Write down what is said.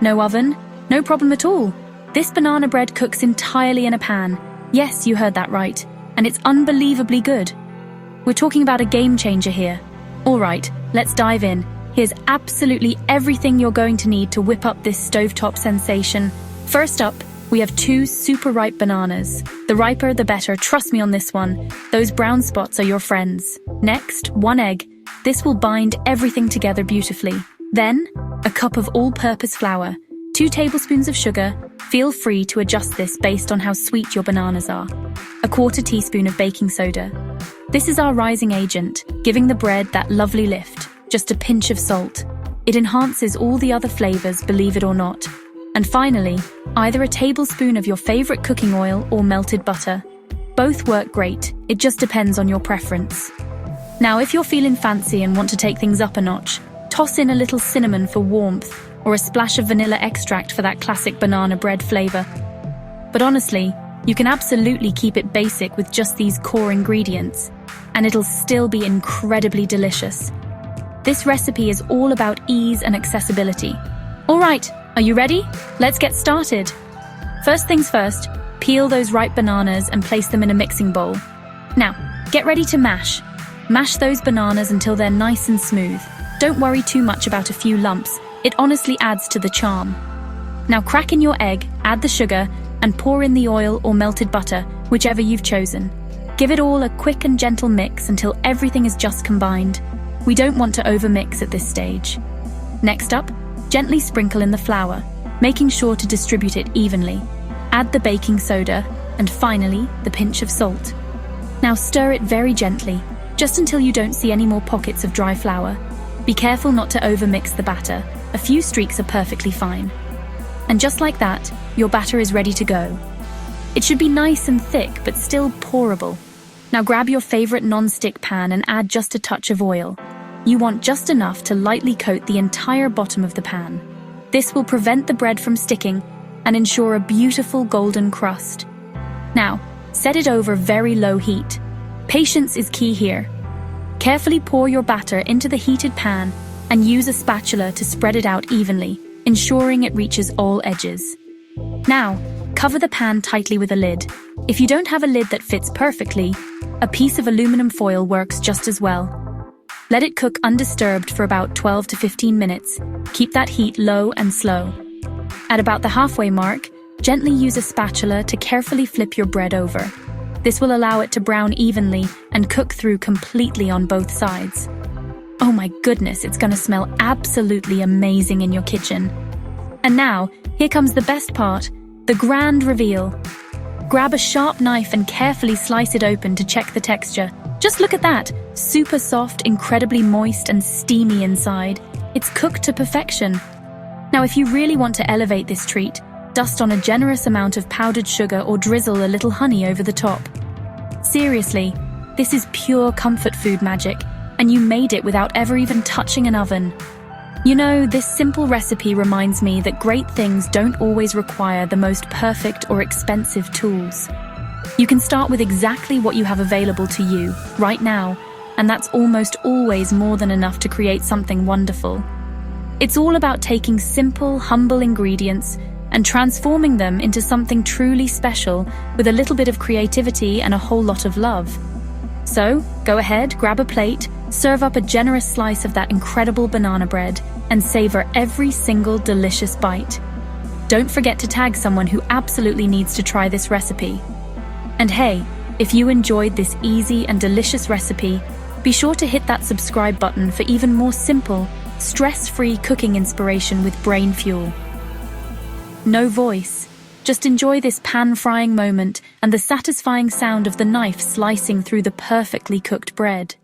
No oven? No problem at all. This banana bread cooks entirely in a pan. Yes, you heard that right. And it's unbelievably good. We're talking about a game changer here. All right, let's dive in. Here's absolutely everything you're going to need to whip up this stovetop sensation. First up, we have 2 super ripe bananas. The riper, the better, trust me on this one. Those brown spots are your friends. Next, 1 egg. This will bind everything together beautifully. Then, a cup of all-purpose flour. 2 tablespoons of sugar. Feel free to adjust this based on how sweet your bananas are. A 1/4 teaspoon of baking soda. This is our rising agent, giving the bread that lovely lift. Just a pinch of salt. It enhances all the other flavors, believe it or not. And finally, either a tablespoon of your favorite cooking oil or melted butter. Both work great, it just depends on your preference. Now, if you're feeling fancy and want to take things up a notch, toss in a little cinnamon for warmth, or a splash of vanilla extract for that classic banana bread flavor. But honestly, you can absolutely keep it basic with just these core ingredients, and it'll still be incredibly delicious. This recipe is all about ease and accessibility. All right, are you ready? Let's get started. First things first, peel those ripe bananas and place them in a mixing bowl. Now, get ready to mash. Mash those bananas until they're nice and smooth. Don't worry too much about a few lumps. It honestly adds to the charm. Now crack in your egg, add the sugar, and pour in the oil or melted butter, whichever you've chosen. Give it all a quick and gentle mix until everything is just combined. We don't want to overmix at this stage. Next up, gently sprinkle in the flour, making sure to distribute it evenly. Add the baking soda, and finally, the pinch of salt. Now stir it very gently, just until you don't see any more pockets of dry flour. Be careful not to overmix the batter. A few streaks are perfectly fine. And just like that, your batter is ready to go. It should be nice and thick, but still pourable. Now grab your favorite non-stick pan and add just a touch of oil. You want just enough to lightly coat the entire bottom of the pan. This will prevent the bread from sticking and ensure a beautiful golden crust. Now, set it over very low heat. Patience is key here. Carefully pour your batter into the heated pan and use a spatula to spread it out evenly, ensuring it reaches all edges. Now, cover the pan tightly with a lid. If you don't have a lid that fits perfectly, a piece of aluminum foil works just as well. Let it cook undisturbed for about 12 to 15 minutes. Keep that heat low and slow. At about the halfway mark, gently use a spatula to carefully flip your bread over. This will allow it to brown evenly and cook through completely on both sides. Oh my goodness, it's gonna smell absolutely amazing in your kitchen. And now, here comes the best part, the grand reveal. Grab a sharp knife and carefully slice it open to check the texture. Just look at that, super soft, incredibly moist and steamy inside. It's cooked to perfection. Now, if you really want to elevate this treat, dust on a generous amount of powdered sugar or drizzle a little honey over the top. Seriously, this is pure comfort food magic, and you made it without ever even touching an oven. You know, this simple recipe reminds me that great things don't always require the most perfect or expensive tools. You can start with exactly what you have available to you, right now, and that's almost always more than enough to create something wonderful. It's all about taking simple, humble ingredients and transforming them into something truly special with a little bit of creativity and a whole lot of love. So, go ahead, grab a plate, serve up a generous slice of that incredible banana bread, and savor every single delicious bite. Don't forget to tag someone who absolutely needs to try this recipe. And hey, if you enjoyed this easy and delicious recipe, be sure to hit that subscribe button for even more simple, stress-free cooking inspiration with brain fuel. No voice. Just enjoy this pan-frying moment and the satisfying sound of the knife slicing through the perfectly cooked bread.